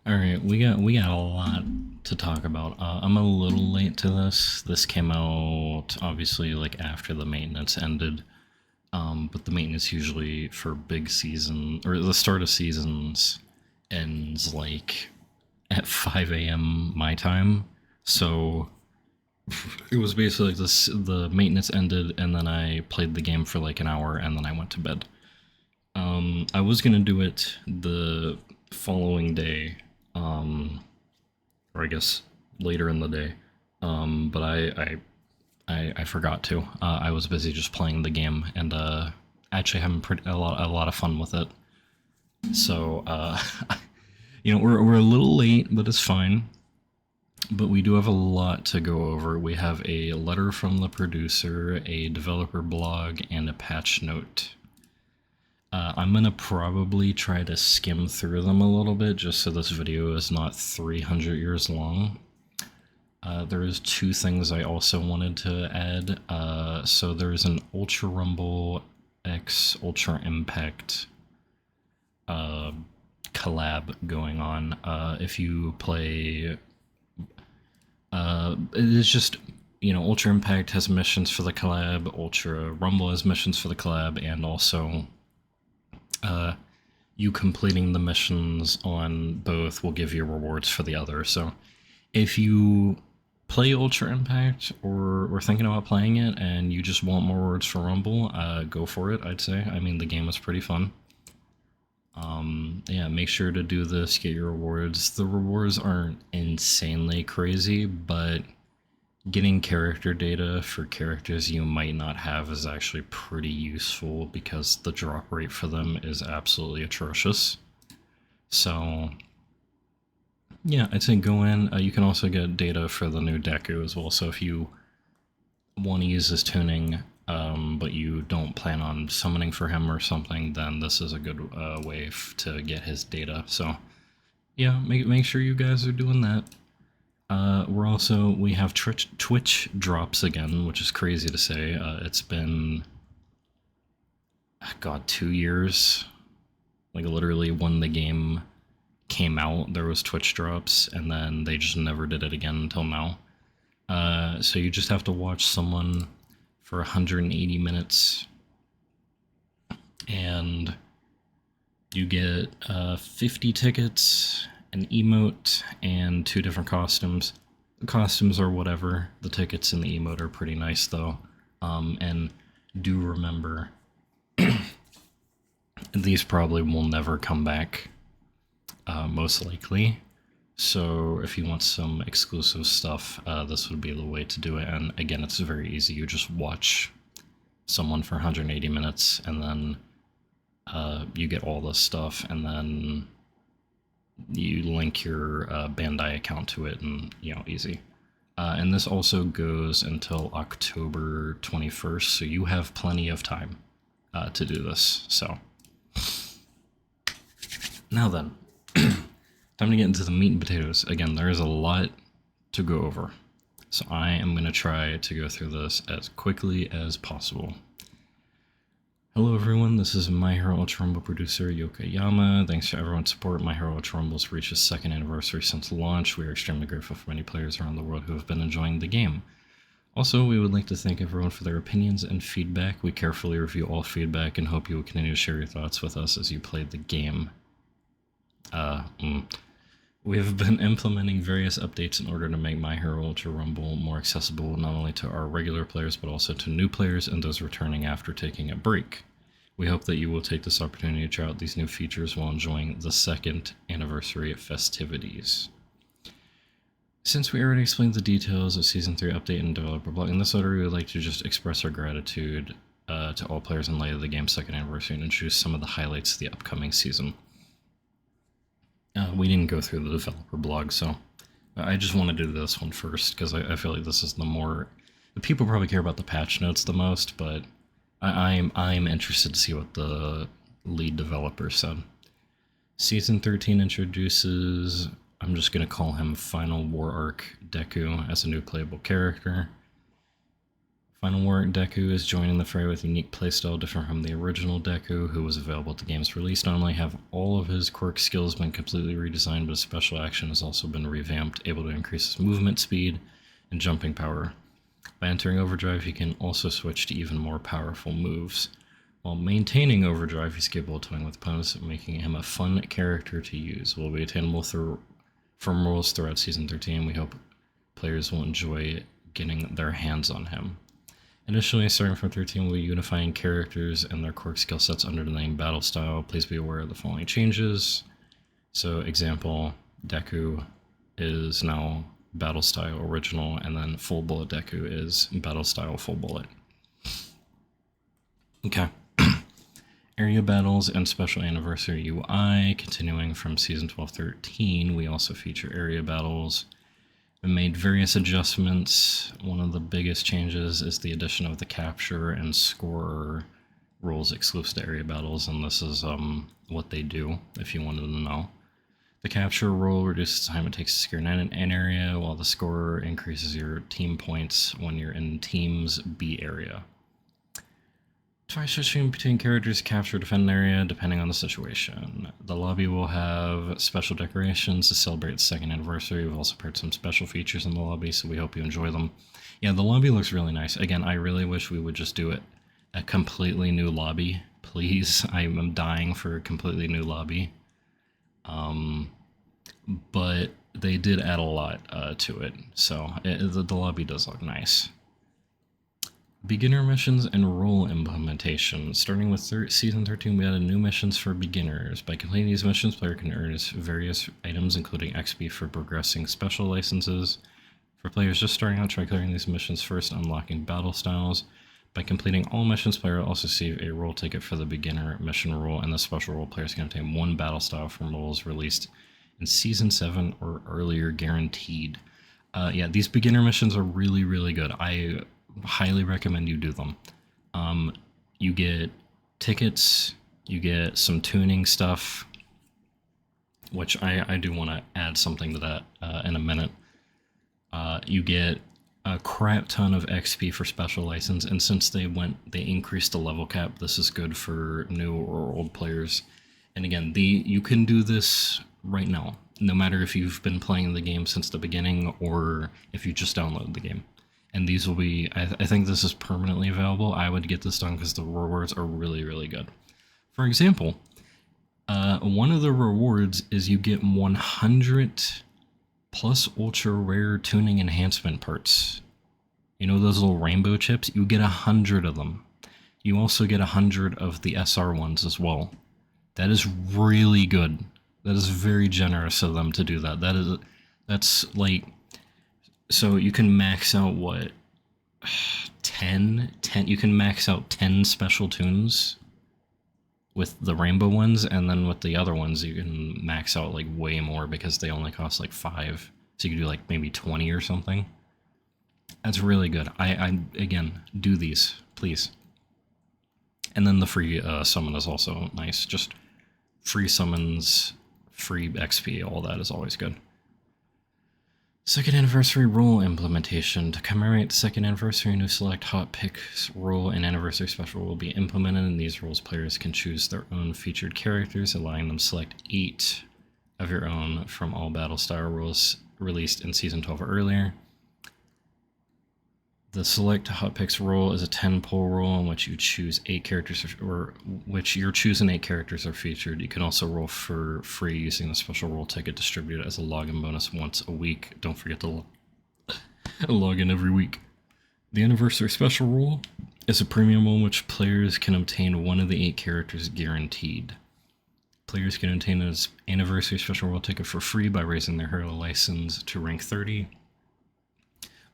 All right, we got a lot to talk about. I'm a little late to this. This came out obviously like after the maintenance ended. But the maintenance usually for big season or the start of seasons ends like at 5 a.m. my time. So it was basically like this: the maintenance ended, and then I played the game for like an hour, and then I went to bed. I was gonna do it the following day, um, or I guess later in the day, but I forgot to. I was busy just playing the game and actually having a lot of fun with it. So we're a little late, but it's fine. But we do have a lot to go over. We have a letter from the producer, a developer blog, and a patch note. I'm gonna probably try to skim through them a little bit just so this video is not 300 years long. There's two things I also wanted to add. So there's an Ultra Rumble X Ultra Impact uh, collab going on. If you play, it's just Ultra Impact has missions for the collab, Ultra Rumble has missions for the collab, and also uh, you completing the missions on both will give you rewards for the other. So if you play Ultra Impact or thinking about playing it and you just want more rewards for Rumble, go for it, I'd say. I mean, the game is pretty fun. Yeah, make sure to do this, get your rewards. The rewards aren't insanely crazy, but getting character data for characters you might not have is actually pretty useful because the drop rate for them is absolutely atrocious. So yeah, I'd say go in. You can also get data for the new Deku as well. So if you want to use this tuning, but you don't plan on summoning for him or something, then this is a good way to get his data. So yeah, make sure you guys are doing that. We have Twitch drops again, which is crazy to say. It's been, God, 2 years. Like literally when the game came out, there was Twitch drops, and then they just never did it again until now. So you just have to watch someone for 180 minutes, and you get 50 tickets, an emote, and two different costumes. The costumes are whatever. The tickets and the emote are pretty nice though. And do remember, these probably will never come back, most likely. So if you want some exclusive stuff, this would be the way to do it. And again, it's very easy. You just watch someone for 180 minutes, and then you get all this stuff, and then you link your Bandai account to it, and easy. And this also goes until October 21st, so you have plenty of time to do this. So now then, time to get into the meat and potatoes. Again, there is a lot to go over, so I am going to try to go through this as quickly as possible. Hello everyone, this is My Hero Ultra Rumble producer Yokoyama. Thanks to everyone's support, My Hero Ultra Rumble's reached its second anniversary since launch. We are extremely grateful for many players around the world who have been enjoying the game. Also, we would like to thank everyone for their opinions and feedback. We carefully review all feedback and hope you will continue to share your thoughts with us as you play the game. We have been implementing various updates in order to make My Hero Ultra Rumble more accessible not only to our regular players but also to new players and those returning after taking a break. We hope that you will take this opportunity to try out these new features while enjoying the second anniversary festivities. Since we already explained the details of Season 3 update and developer blog in this letter, we would like to just express our gratitude to all players in light of the game's second anniversary and introduce some of the highlights of the upcoming season. We didn't go through the developer blog, so I just want to do this one first because I feel like this is the people probably care about the patch notes the most, but I'm interested to see what the lead developer said. Season 13 introduces, I'm just going to call him Final War Arc Deku as a new playable character. Final War Deku is joining the fray with a unique playstyle different from the original Deku, who was available at the game's release. Not only have all of his quirk skills been completely redesigned, but his special action has also been revamped, able to increase his movement speed and jumping power. By entering Overdrive, he can also switch to even more powerful moves. While maintaining Overdrive, he's capable of toying with opponents, making him a fun character to use. Will be attainable from rules throughout Season 13. We hope players will enjoy getting their hands on him. Additionally, starting from 13, we'll be unifying characters and their quirk skill sets under the name Battle Style. Please be aware of the following changes. So, example, Deku is now Battle Style Original, and then Full Bullet Deku is Battle Style Full Bullet. Okay. Area battles and special anniversary UI. Continuing from Season 12-13, we also feature area battles. We made various adjustments. One of the biggest changes is the addition of the capture and scorer rules exclusive to area battles, and this is what they do, if you wanted to know. The capture rule reduces the time it takes to secure an area, while the scorer increases your team points when you're in Team's B area. Try switching between characters to capture or defend an area, depending on the situation. The lobby will have special decorations to celebrate its second anniversary. We've also prepared some special features in the lobby, so we hope you enjoy them. Yeah, the lobby looks really nice. Again, I really wish we would just do it a completely new lobby. Please, I'm dying for a completely new lobby. But they did add a lot to it, so the lobby does look nice. Beginner missions and role implementation. Starting with Season 13, we added new missions for beginners. By completing these missions, player can earn various items, including XP for progressing special licenses. For players just starting out, try clearing these missions first, unlocking battle styles. By completing all missions, player will also receive a role ticket for the beginner mission role, and the special role players can obtain one battle style from roles released in Season 7 or earlier, guaranteed. Yeah, these beginner missions are really, really good. I highly recommend you do them. You get tickets, you get some tuning stuff, which I do want to add something to that in a minute. You get a crap ton of XP for special license, and since they increased the level cap, this is good for new or old players. And again, you can do this right now, no matter if you've been playing the game since the beginning or if you just download the game. And these will be, I think this is permanently available. I would get this done because the rewards are really, really good. For example, one of the rewards is you get 100 plus ultra rare tuning enhancement parts. You know those little rainbow chips? You get 100 of them. You also get 100 of the SR ones as well. That is really good. That is very generous of them to do that. That's like, so you can max out what, 10, you can max out 10 special tunes with the rainbow ones, and then with the other ones you can max out like way more because they only cost like 5. So you can do like maybe 20 or something. That's really good. I again, do these, please. And then the free summon is also nice. Just free summons, free XP, all that is always good. Second anniversary role implementation. To commemorate the second anniversary, new select hot picks role and anniversary special will be implemented. In these roles, players can choose their own featured characters, allowing them to select 8 of your own from all battle style roles released in Season 12 or earlier. The select hot picks role is a 10-pull role in which you choose 8 characters, or which your chosen 8 characters are featured. You can also roll for free using the special role ticket distributed as a login bonus once a week. Don't forget to log in every week. The anniversary special role is a premium role in which players can obtain one of the 8 characters guaranteed. Players can obtain an anniversary special role ticket for free by raising their hero license to rank 30.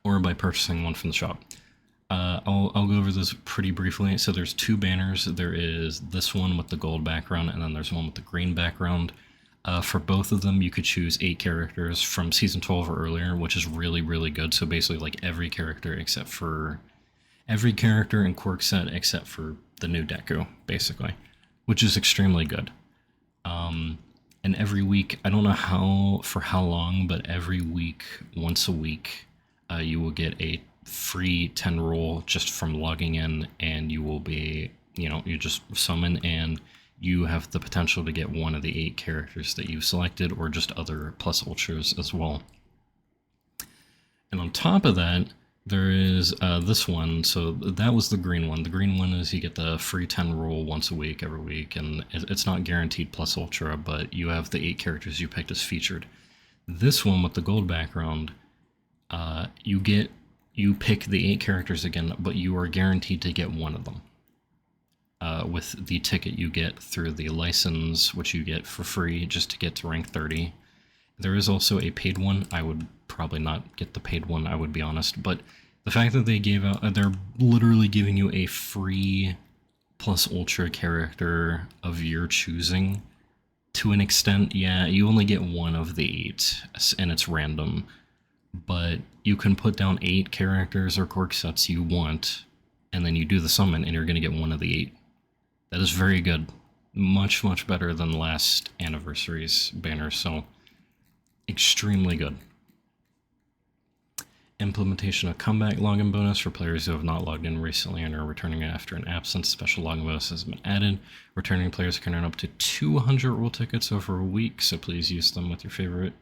Or by purchasing one from the shop. I'll go over this pretty briefly. So there's 2 banners. There is this one with the gold background, and then there's one with the green background. For both of them, you could choose 8 characters from Season 12 or earlier, which is really, really good. So basically, like every character and quirk set except for the new Deku, basically, which is extremely good. And every week, I don't know for how long, but every week, once a week, you will get a free 10 roll just from logging in, and you will be, you just summon, and you have the potential to get one of the 8 characters that you've selected, or just other plus ultras as well. And on top of that, there is this one. So that was the green one. The green one is you get the free 10 roll once a week, every week, and it's not guaranteed plus ultra, but you have the 8 characters you picked as featured. This one with the gold background, you pick the 8 characters again, but you are guaranteed to get one of them. With the ticket you get through the license, which you get for free just to get to rank 30. There is also a paid one. I would probably not get the paid one, I would be honest, but the fact that they gave out, they're literally giving you a free plus ultra character of your choosing. To an extent, yeah, you only get one of the 8, and it's random, but you can put down 8 characters or quirk sets you want, and then you do the summon, and you're going to get one of the 8. That is very good. Much, much better than last anniversary's banner, so extremely good. Implementation of comeback login bonus for players who have not logged in recently and are returning after an absence. Special login bonus has been added. Returning players can earn up to 200 roll tickets over a week, so please use them with your favorite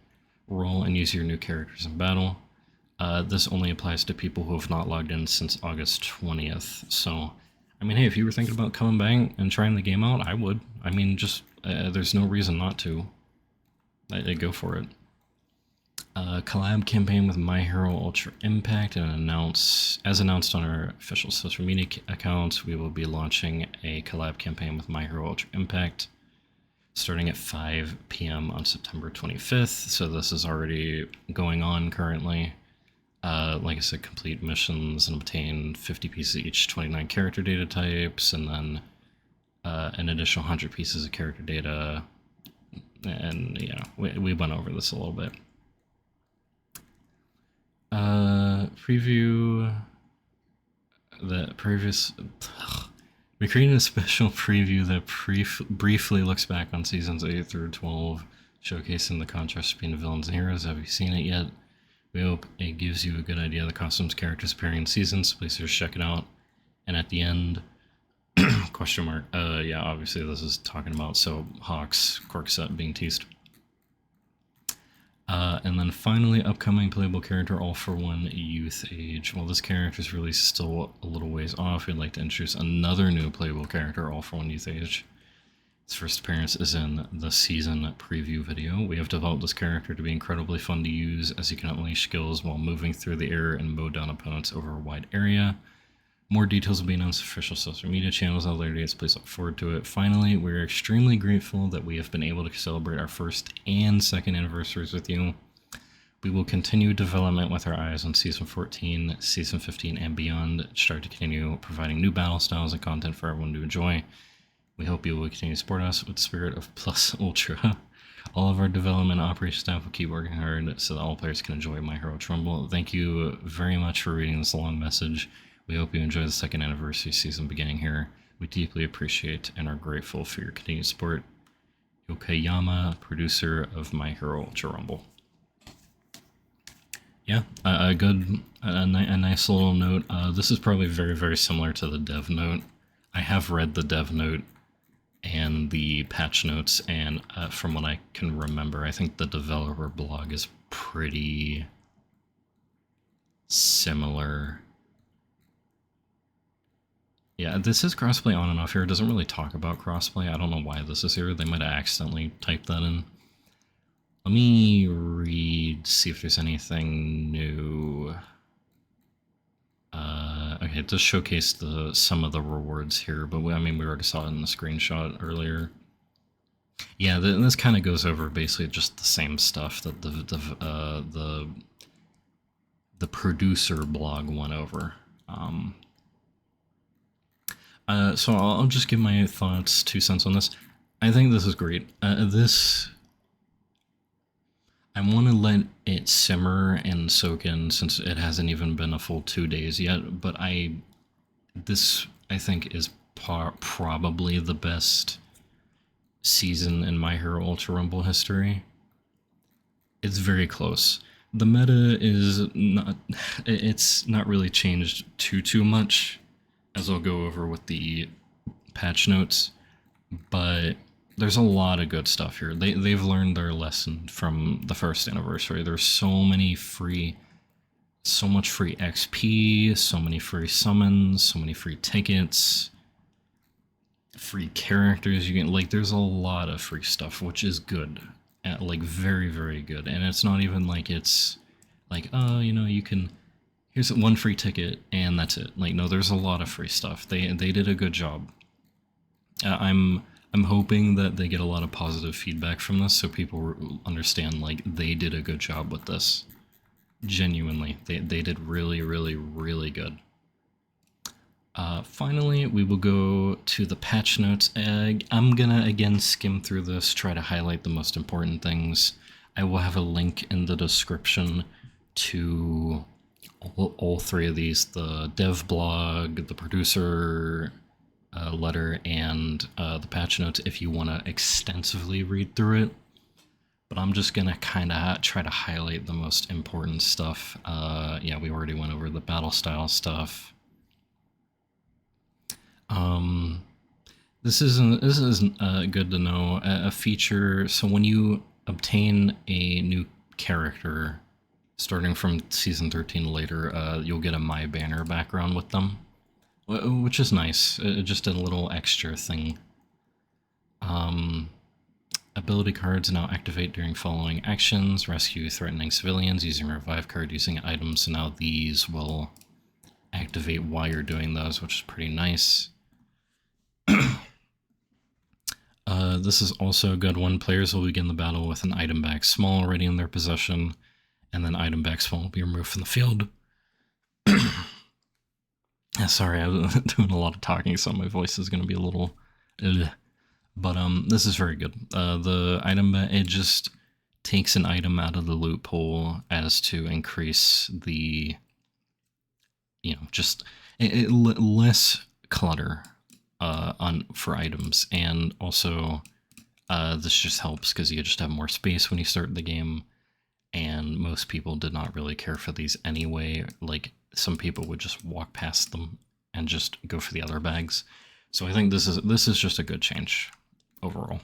roll and use your new characters in battle. This only applies to people who have not logged in since August 20th. So, I mean, hey, if you were thinking about coming back and trying the game out, I would. I mean, just there's no reason not to. I'd go for it. Collab campaign with My Hero Ultra Impact, and as announced on our official social media accounts, we will be launching a collab campaign with My Hero Ultra Impact starting at 5 p.m. on September 25th. So this is already going on currently. Like I said, complete missions and obtain 50 pieces each, 29 character data types, and then an additional 100 pieces of character data. And yeah, we went over this a little bit. Preview the previous. We created a special preview that briefly looks back on seasons 8 through 12, showcasing the contrast between the villains and heroes. Have you seen it yet? We hope it gives you a good idea of the costumes, characters appearing in seasons. Please just check it out. And at the end, question mark. Yeah, obviously this is talking about Hawk's quirk set being teased. And then finally, upcoming playable character All For One Youth Age. While this character's release is still a little ways off, we'd like to introduce another new playable character, All For One Youth Age. Its first appearance is in the season preview video. We have developed this character to be incredibly fun to use, as you can unleash skills while moving through the air and mow down opponents over a wide area. More details will be announced on official social media channels at later dates. Please look forward to it. Finally, we're extremely grateful that we have been able to celebrate our first and second anniversaries with you. We will continue development with our eyes on Season 14, Season 15, and beyond to start to continue providing new battle styles and content for everyone to enjoy. We hope you will continue to support us with the spirit of Plus Ultra. All of our development and operation staff will keep working hard so that all players can enjoy My Hero Trumbull. Thank you very much for reading this long message. We hope you enjoy the second anniversary season beginning here. We deeply appreciate and are grateful for your continued support. Yokoyama, producer of My Hero Ultra Rumble. Yeah, a nice little note. This is probably very, very similar to the dev note. I have read the dev note and the patch notes, and from what I can remember, I think the developer blog is pretty similar. Yeah, this is crossplay on and off here. It doesn't really talk about crossplay. I don't know why this is here. They might have accidentally typed that in. Let me read, see if there's anything new. Okay, it does showcase some of the rewards here, but we already saw it in the screenshot earlier. Yeah, this kind of goes over basically just the same stuff that the producer blog went over. So I'll just give my thoughts, 2 cents on this. I think this is great. I want to let it simmer and soak in since it hasn't even been a full 2 days yet, but this I think is probably the best season in My Hero Ultra Rumble history. It's very close. The meta is not, it's not really changed too much, as I'll go over with the patch notes, but there's a lot of good stuff here. They've learned their lesson from the first anniversary. There's so much free XP, so many free summons, so many free tickets, free characters you can, like, there's a lot of free stuff, which is good. Like, very, very good. And it's not even like it's like, oh, you can, here's one free ticket and that's it. Like, no, there's a lot of free stuff. They did a good job. I'm hoping that they get a lot of positive feedback from this, so people understand like they did a good job with this. Genuinely, they did really, really, really good. Finally, we will go to the patch notes. I'm gonna again skim through this, try to highlight the most important things. I will have a link in the description to all three of these, the dev blog, the producer letter, and the patch notes if you want to extensively read through it. But I'm just gonna kind of try to highlight the most important stuff. Yeah, we already went over the battle style stuff. This isn't good to know. A feature. So when you obtain a new character, starting from season 13 later, you'll get a My Banner background with them, which is nice. Just a little extra thing. Ability cards now activate during following actions: rescue threatening civilians using a revive card, using items. So now these will activate while you're doing those, which is pretty nice. This is also a good one. Players will begin the battle with an item bag small already in their possession, and then item bag small will be removed from the field. Sorry, I was doing a lot of talking, so my voice is going to be a little... But this is very good. The item bag, it just takes an item out of the loot pool as to increase the, just less clutter for items. And also, this just helps because you just have more space when you start the game, and most people did not really care for these anyway. Like, some people would just walk past them and just go for the other bags. So I think this is just a good change overall.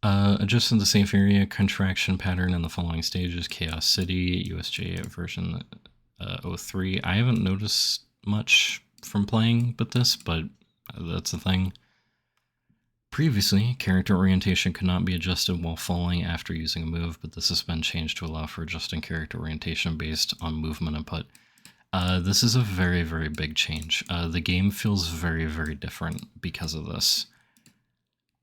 Adjusting the safe area contraction pattern in the following stages: Chaos City, USJ version 03. I haven't noticed much from playing with this, but that's the thing. Previously, character orientation could not be adjusted while falling after using a move, but this has been changed to allow for adjusting character orientation based on movement input. This is a very, very big change. The game feels very, very different because of this.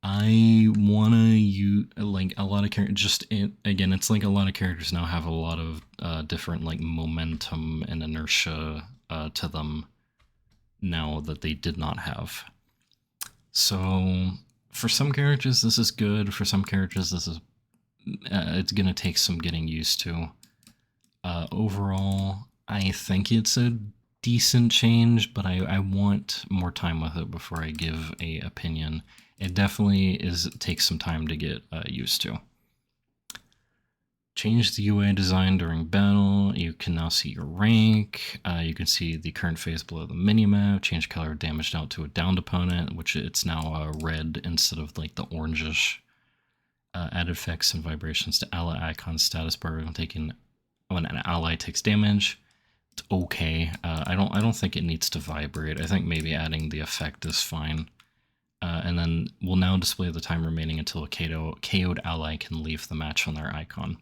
I want to use, like, a lot of characters, again, it's like a lot of characters now have a lot of different, like, momentum and inertia to them now that they did not have. So for some characters this is good, for some characters this is it's gonna take some getting used to. Overall, I think it's a decent change, but I want more time with it before I give a opinion. It definitely takes some time to get used to. Change the UI design during battle. You can now see your rank. You can see the current phase below the minimap. Change color of damage out to a downed opponent, which it's now red instead of like the orangish. Add effects and vibrations to ally icon status bar when an ally takes damage. It's okay. I don't think it needs to vibrate. I think maybe adding the effect is fine. And then we'll now display the time remaining until a KO'd ally can leave the match on their icon,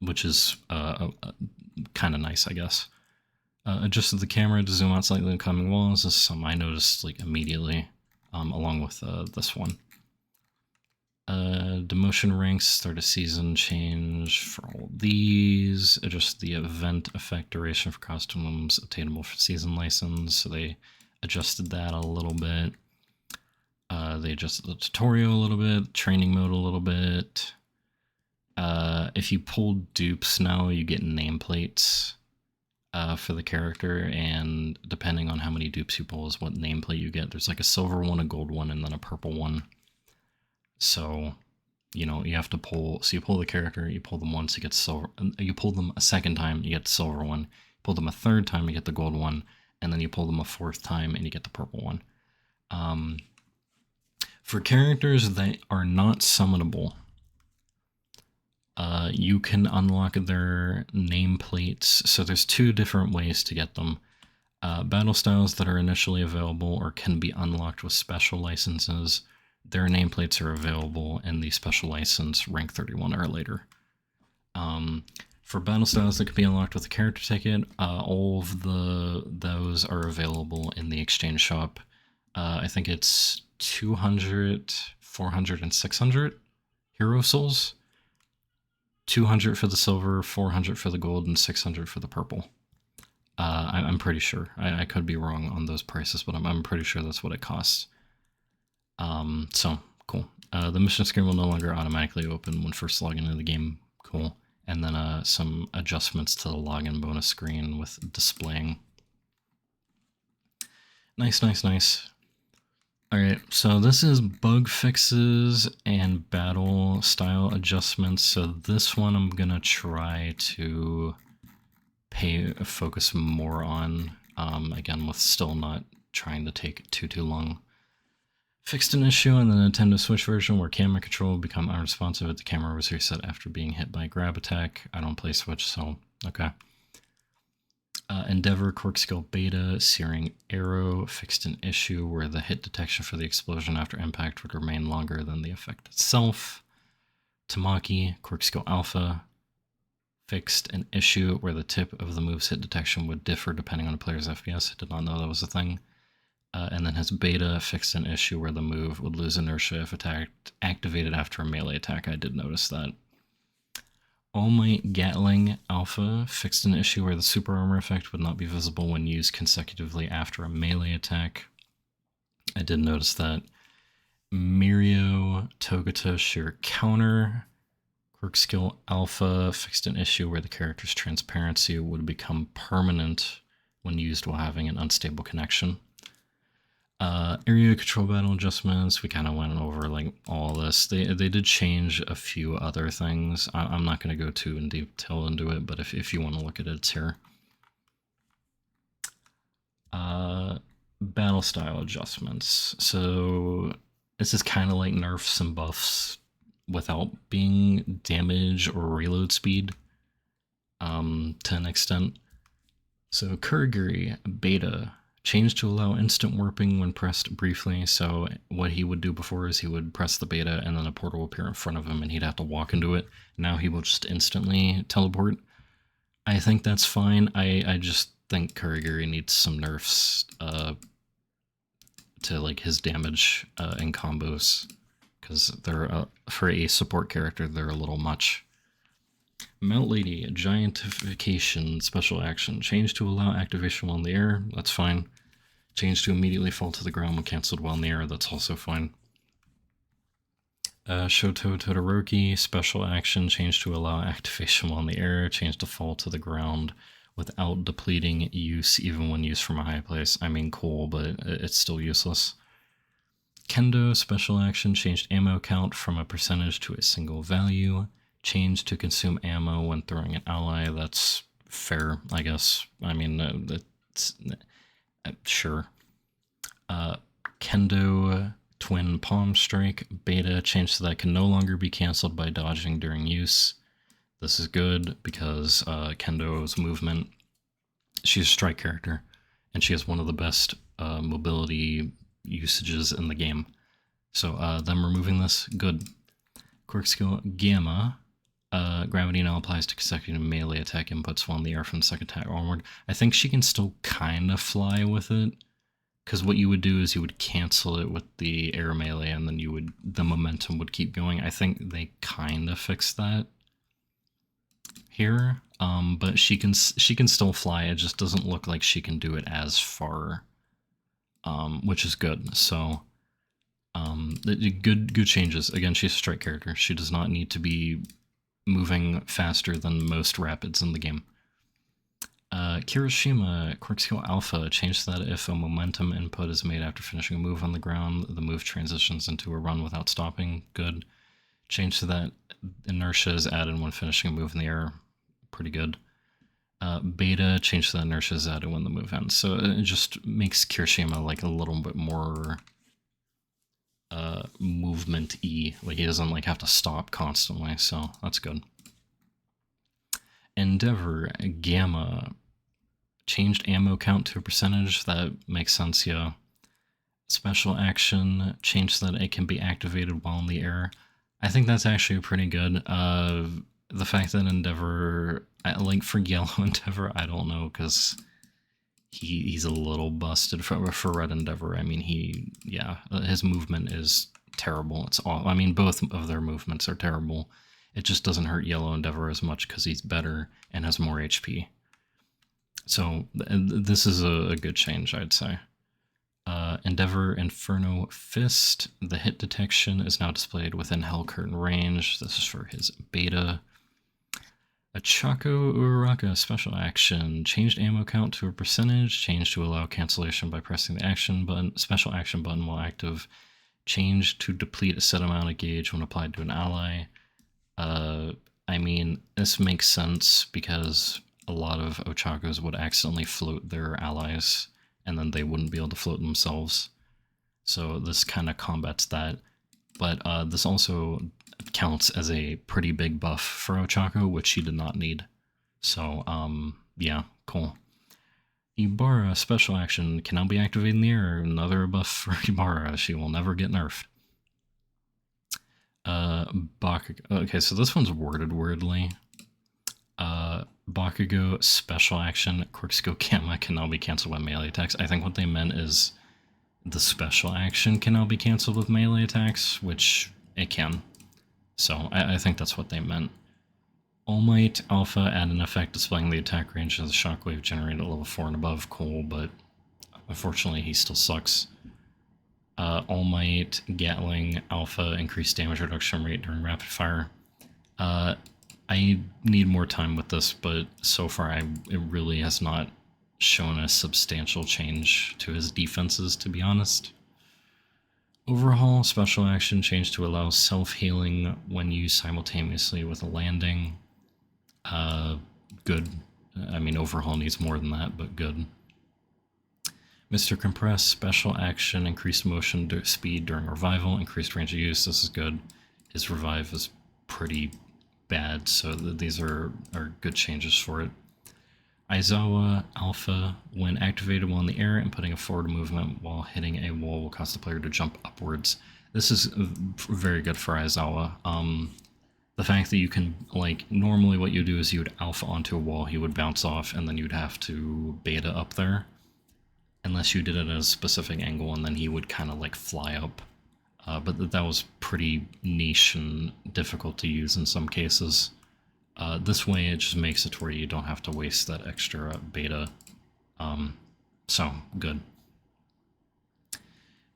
which is kind of nice, I guess. Adjusted the camera to zoom out slightly in coming walls. This is something I noticed like immediately, along with this one. Demotion ranks, start a season change for all these. Adjust the event effect duration for costumes obtainable for season license. So they adjusted that a little bit. They adjusted the tutorial a little bit, training mode a little bit. If you pull dupes now, you get nameplates for the character, and depending on how many dupes you pull is what nameplate you get. There's like a silver one, a gold one, and then a purple one. So you have to pull. So you pull the character, you pull them once, you get silver. You pull them a second time, you get the silver one. You pull them a third time, you get the gold one, and then you pull them a fourth time, and you get the purple one. For characters that are not summonable, you can unlock their nameplates. So there's two different ways to get them. Battle styles that are initially available or can be unlocked with special licenses, their nameplates are available in the special license rank 31 or later. For battle styles that can be unlocked with a character ticket, all of those are available in the exchange shop. I think it's 200, 400, and 600 hero souls. 200 for the silver, 400 for the gold, and 600 for the purple. I'm pretty sure. I could be wrong on those prices, but I'm pretty sure that's what it costs. So, cool. The mission screen will no longer automatically open when first logging into the game. Cool. And then some adjustments to the login bonus screen with displaying. Nice, nice, nice. Alright, so this is bug fixes and battle style adjustments. So this one I'm going to try to focus more on, again, with still not trying to take too long. Fixed an issue in the Nintendo Switch version where camera control would become unresponsive if the camera was reset after being hit by a grab attack. I don't play Switch, so okay. Endeavor Quirk Skill Beta Searing Arrow fixed an issue where the hit detection for the explosion after impact would remain longer than the effect itself. Tamaki Quirk Skill Alpha fixed an issue where the tip of the move's hit detection would differ depending on a player's FPS. I did not know that was a thing. And then his beta fixed an issue where the move would lose inertia if activated after a melee attack. I did notice that. All Might Gatling Alpha fixed an issue where the super armor effect would not be visible when used consecutively after a melee attack. I did notice that. Mirio Togata Sheer Counter Quirk Skill Alpha fixed an issue where the character's transparency would become permanent when used while having an unstable connection. Area control battle adjustments, we kind of went over like all this. They did change a few other things. I'm not going to go too in detail into it, but if you want to look at it, it's here. Battle style adjustments. So this is kind of like nerfs and buffs without being damage or reload speed to an extent. So Kurigiri Beta changed to allow instant warping when pressed briefly. So what he would do before is he would press the beta and then a portal will appear in front of him and he'd have to walk into it. Now he will just instantly teleport. I think that's fine. I just think Kurigiri needs some nerfs to like his damage and combos, because they're for a support character they're a little much. Melt Lady, Giantification special action. Change to allow activation while in the air. That's fine. Change to immediately fall to the ground when cancelled while in the air. That's also fine. Shoto Todoroki, special action. Change to allow activation while in the air. Change to fall to the ground without depleting use even when used from a high place. I mean, cool, but it's still useless. Kendo, special action. Changed ammo count from a percentage to a single value. Change to consume ammo when throwing an ally. That's fair, I guess. I mean, that's sure. Kendo Twin Palm Strike Beta changed so that it can no longer be cancelled by dodging during use. This is good because Kendo's movement, she's a strike character, and she has one of the best mobility usages in the game. So them removing this, good. Quirk Skill Gamma. Gravity now applies to consecutive melee attack inputs while in the air from the second attack onward. I think she can still kind of fly with it, because what you would do is you would cancel it with the air melee and then the momentum would keep going. I think they kind of fixed that here, but she can still fly. It just doesn't look like she can do it as far, which is good. So good changes. Again, she's a strike character. She does not need to be moving faster than most rapids in the game. Kirishima Quirk Skill Alpha changed that if a momentum input is made after finishing a move on the ground, the move transitions into a run without stopping. Good. Change to that. Inertia is added when finishing a move in the air. Pretty good. Beta, change to that. Inertia is added when the move ends. So it just makes Kirishima like a little bit more movement-y. Like he doesn't like have to stop constantly, so that's good. Endeavor, Gamma, changed ammo count to a percentage. That makes sense, yeah. Special action, change so that it can be activated while in the air. I think that's actually pretty good. The fact that Endeavor, like for Yellow Endeavor, I don't know, because he's a little busted for Red Endeavor. I mean, his movement is terrible. It's all. I mean, both of their movements are terrible. It just doesn't hurt Yellow Endeavor as much because he's better and has more HP. So this is a good change, I'd say. Endeavor Inferno Fist. The hit detection is now displayed within Hell Curtain range. This is for his beta. A Chaco Uraraka special action. Changed ammo count to a percentage. Change to allow cancellation by pressing the action button. Special action button while active. Change to deplete a set amount of gauge when applied to an ally. I mean, this makes sense because a lot of Ochakos would accidentally float their allies and then they wouldn't be able to float themselves. So this kind of combats that. But this also counts as a pretty big buff for Ochako, which she did not need. So, yeah, cool. Ibarra special action can now be activated in the air. Another buff for Ibarra. She will never get nerfed. Bakugo. Okay, so this one's worded weirdly. Bakugo special action Corkscrew Gamma can now be cancelled by melee attacks. I think what they meant is the special action can now be cancelled with melee attacks, which it can. So I think that's what they meant. All Might Alpha add an effect displaying the attack range as a shockwave generated at level 4 and above. Cool, but unfortunately he still sucks. All Might Gatling Alpha increased damage reduction rate during rapid fire. I need more time with this, but so far it really has not shown a substantial change to his defenses, to be honest. Overhaul special action change to allow self-healing when used simultaneously with a landing. Good. I mean, Overhaul needs more than that, but good. Mr. Compress special action increased motion speed during revival, increased range of use. This is good. His revive is pretty bad, so these are good changes for it. Aizawa Alpha, when activated while in the air and putting a forward movement while hitting a wall will cause the player to jump upwards. This is very good for Aizawa. The fact that you can, like, normally what you do is you would alpha onto a wall, he would bounce off, and then you'd have to beta up there. Unless you did it at a specific angle, and then he would kind of like fly up. But that was pretty niche and difficult to use in some cases. This way it just makes it to where you don't have to waste that extra beta. So, good.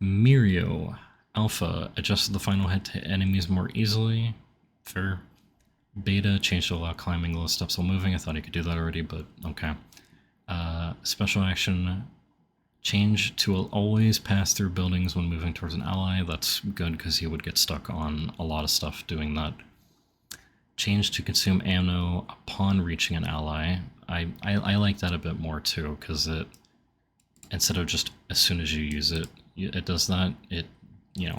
Mirio Alpha adjusted the final hit to enemies more easily. Fair. Beta changed to allow climbing low steps while moving. I thought he could do that already, but okay. Special action change to always pass through buildings when moving towards an ally. That's good because he would get stuck on a lot of stuff doing that. Change to consume ammo upon reaching an ally. I like that a bit more too, because it, instead of just as soon as you use it, it does that. It, yeah.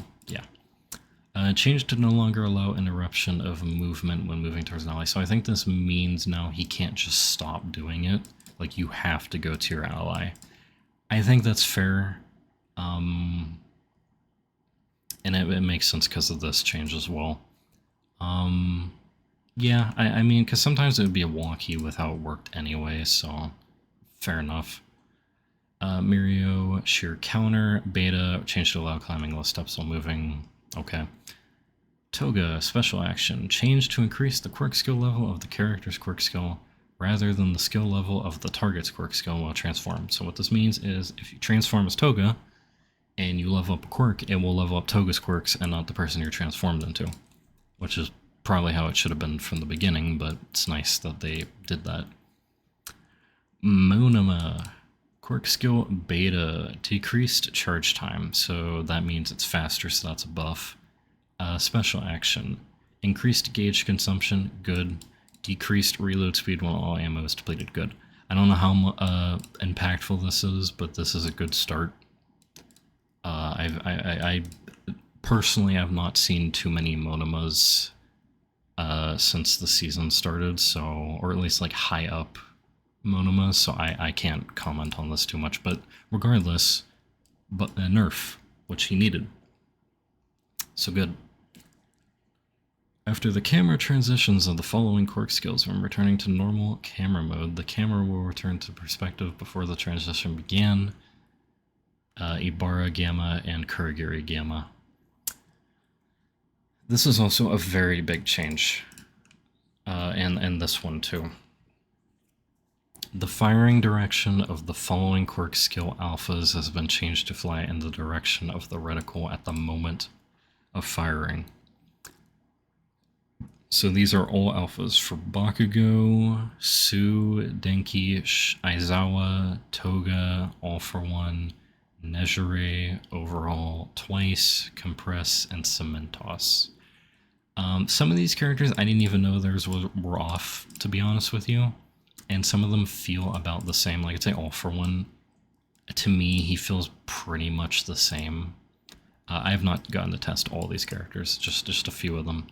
Change to no longer allow interruption of movement when moving towards an ally. So I think this means now he can't just stop doing it. Like, you have to go to your ally. I think that's fair. And it makes sense because of this change as well. Yeah, I mean, because sometimes it would be a wonky with how it worked anyway, so fair enough. Mirio, sheer counter, beta, change to allow climbing low steps while moving. Okay. Toga, special action, change to increase the quirk skill level of the character's quirk skill rather than the skill level of the target's quirk skill while transformed. So what this means is if you transform as Toga and you level up a quirk, it will level up Toga's quirks and not the person you're transformed into, which is probably how it should have been from the beginning, but it's nice that they did that. Monoma, quirk skill beta, decreased charge time, so that means it's faster, so that's a buff. Special action, Increased gauge consumption, good. Decreased reload speed when all ammo is depleted, good. I don't know how impactful this is, but this is a good start. I personally have not seen too many Monomas since the season started, so, or at least like high up Monomas, so I can't comment on this too much. But regardless, but a nerf, which he needed. So good. After the camera transitions of the following quirk skills, when returning to normal camera mode, the camera will return to perspective before the transition began. Ibarra Gamma and Kuragiri Gamma. This is also a very big change, and this one too. The firing direction of the following quirk skill alphas has been changed to fly in the direction of the reticle at the moment of firing. So these are all alphas for Bakugo, Su, Denki, Aizawa, Toga, All for One, Nejire, Overhaul, Twice, Compress, and Cementos. Some of these characters I didn't even know theirs were off, to be honest with you. And some of them feel about the same. Like, I'd say All for One, to me, he feels pretty much the same. I have not gotten to test all these characters, just a few of them.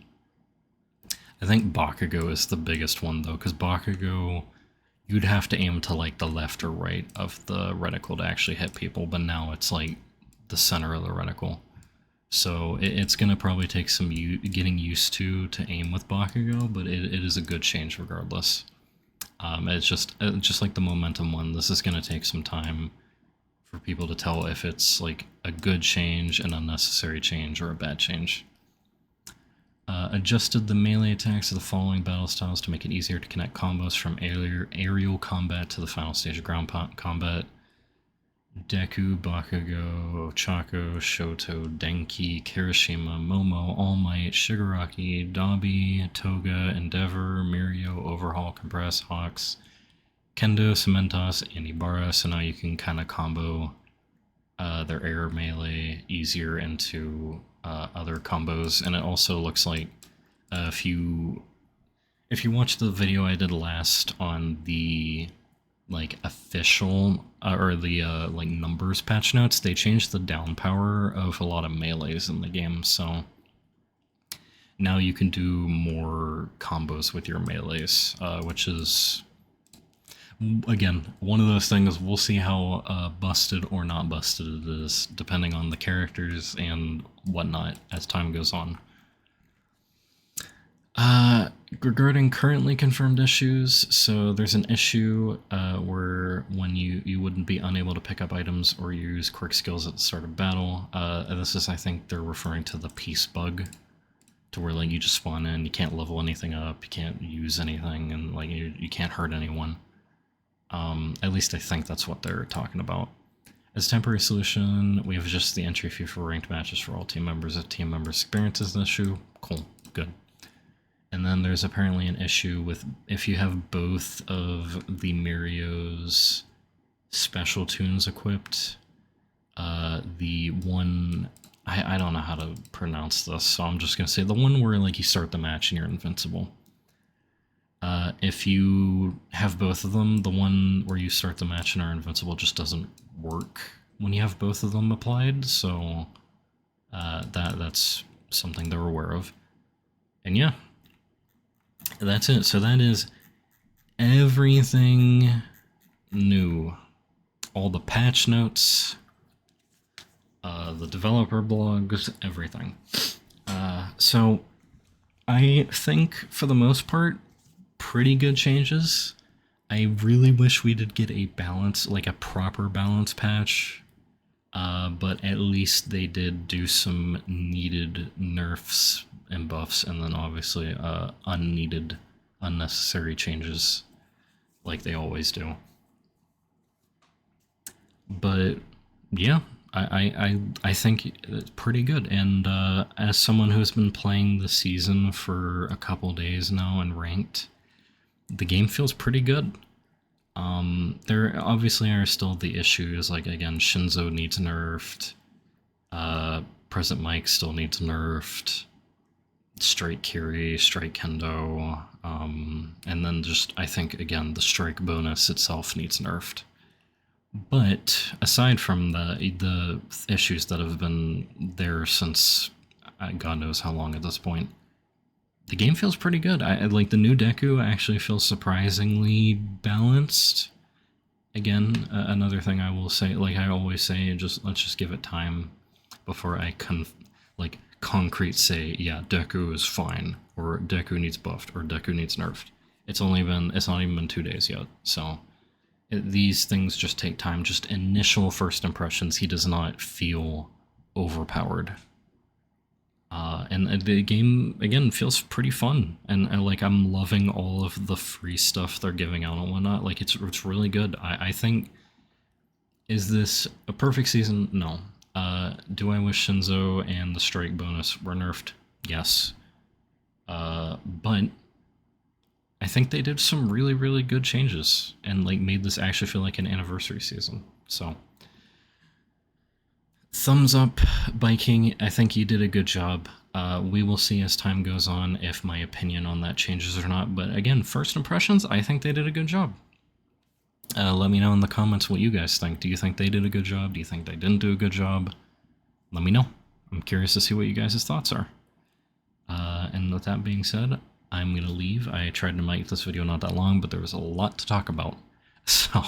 I think Bakugo is the biggest one, though, because Bakugo, you'd have to aim to, like, the left or right of the reticle to actually hit people, but now it's, like, the center of the reticle. So it's going to probably take some getting used to aim with Bakugo, but it is a good change regardless. It's just like the momentum one. This is going to take some time for people to tell if it's like a good change, an unnecessary change, or a bad change. Adjusted the melee attacks of the following battle styles to make it easier to connect combos from aerial combat to the final stage of ground combat. Deku, Bakugo, Chaco, Shoto, Denki, Kirishima, Momo, All Might, Shigaraki, Dabi, Toga, Endeavor, Mirio, Overhaul, Compress, Hawks, Kendo, Cementos, and Ibarra. So now you can kind of combo their air melee easier into other combos. And it also looks like if you watch the video I did last on the like official or the like numbers patch notes, they changed the down power of a lot of melees in the game, so now you can do more combos with your melees, which is again one of those things. We'll see how busted or not busted it is depending on the characters and whatnot as time goes on. Regarding currently confirmed issues, so there's an issue where when you wouldn't be unable to pick up items or use quirk skills at the start of battle. This is, I think they're referring to the peace bug, to where like you just spawn in, you can't level anything up, you can't use anything, and like you can't hurt anyone. At least I think that's what they're talking about. As a temporary solution, we have just the entry fee for ranked matches for all team members. If team members experiences an issue, cool, good. And then there's apparently an issue with if you have both of the Mirio's special tunes equipped. The one, I don't know how to pronounce this, so I'm just going to say the one where like you start the match and you're invincible. If you have both of them, the one where you start the match and are invincible just doesn't work when you have both of them applied, so that's something they're aware of. And yeah. That's it. So that is everything new. All the patch notes, the developer blogs, everything. So I think for the most part, pretty good changes. I really wish we did get a balance, like a proper balance patch. But at least they did do some needed nerfs and buffs, and then obviously unneeded, unnecessary changes like they always do. But yeah, I think it's pretty good. And as someone who's been playing the season for a couple days now and ranked, the game feels pretty good. There obviously are still the issues, like again, Shinzo needs nerfed, Present Mike still needs nerfed. straight Kiri, straight Kendo, and then just I think again the strike bonus itself needs nerfed. But aside from the issues that have been there since God knows how long at this point, the game feels pretty good. I like the new Deku actually feels surprisingly balanced. Again, another thing I will say, like I always say, just let's just give it time before I like concrete say, yeah, Deku is fine, or Deku needs buffed, or Deku needs nerfed. It's not even been 2 days yet, so these things just take time. Just initial first impressions, he does not feel overpowered. And the game again feels pretty fun, and like I'm loving all of the free stuff they're giving out and whatnot. Like it's really good. I think, is this a perfect season? No. Do I wish Shinzo and the strike bonus were nerfed? Yes. But I think they did some really, really good changes and like made this actually feel like an anniversary season. So thumbs up, Biking. I think you did a good job. We will see as time goes on if my opinion on that changes or not. But again, first impressions, I think they did a good job. Let me know in the comments what you guys think. Do you think they did a good job? Do you think they didn't do a good job? Let me know. I'm curious to see what you guys' thoughts are. And with that being said, I'm going to leave. I tried to make this video not that long, but there was a lot to talk about. So,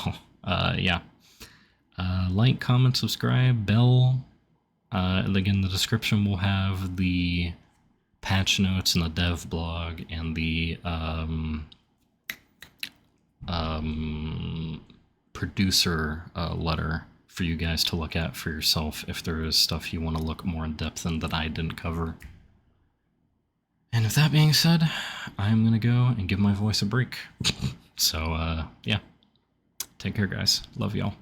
yeah. Like, comment, subscribe, bell. Again, the description will have the patch notes and the dev blog and the producer letter for you guys to look at for yourself if there is stuff you want to look more in depth in that I didn't cover. And with that being said, I'm going to go and give my voice a break. So, yeah. Take care, guys. Love y'all.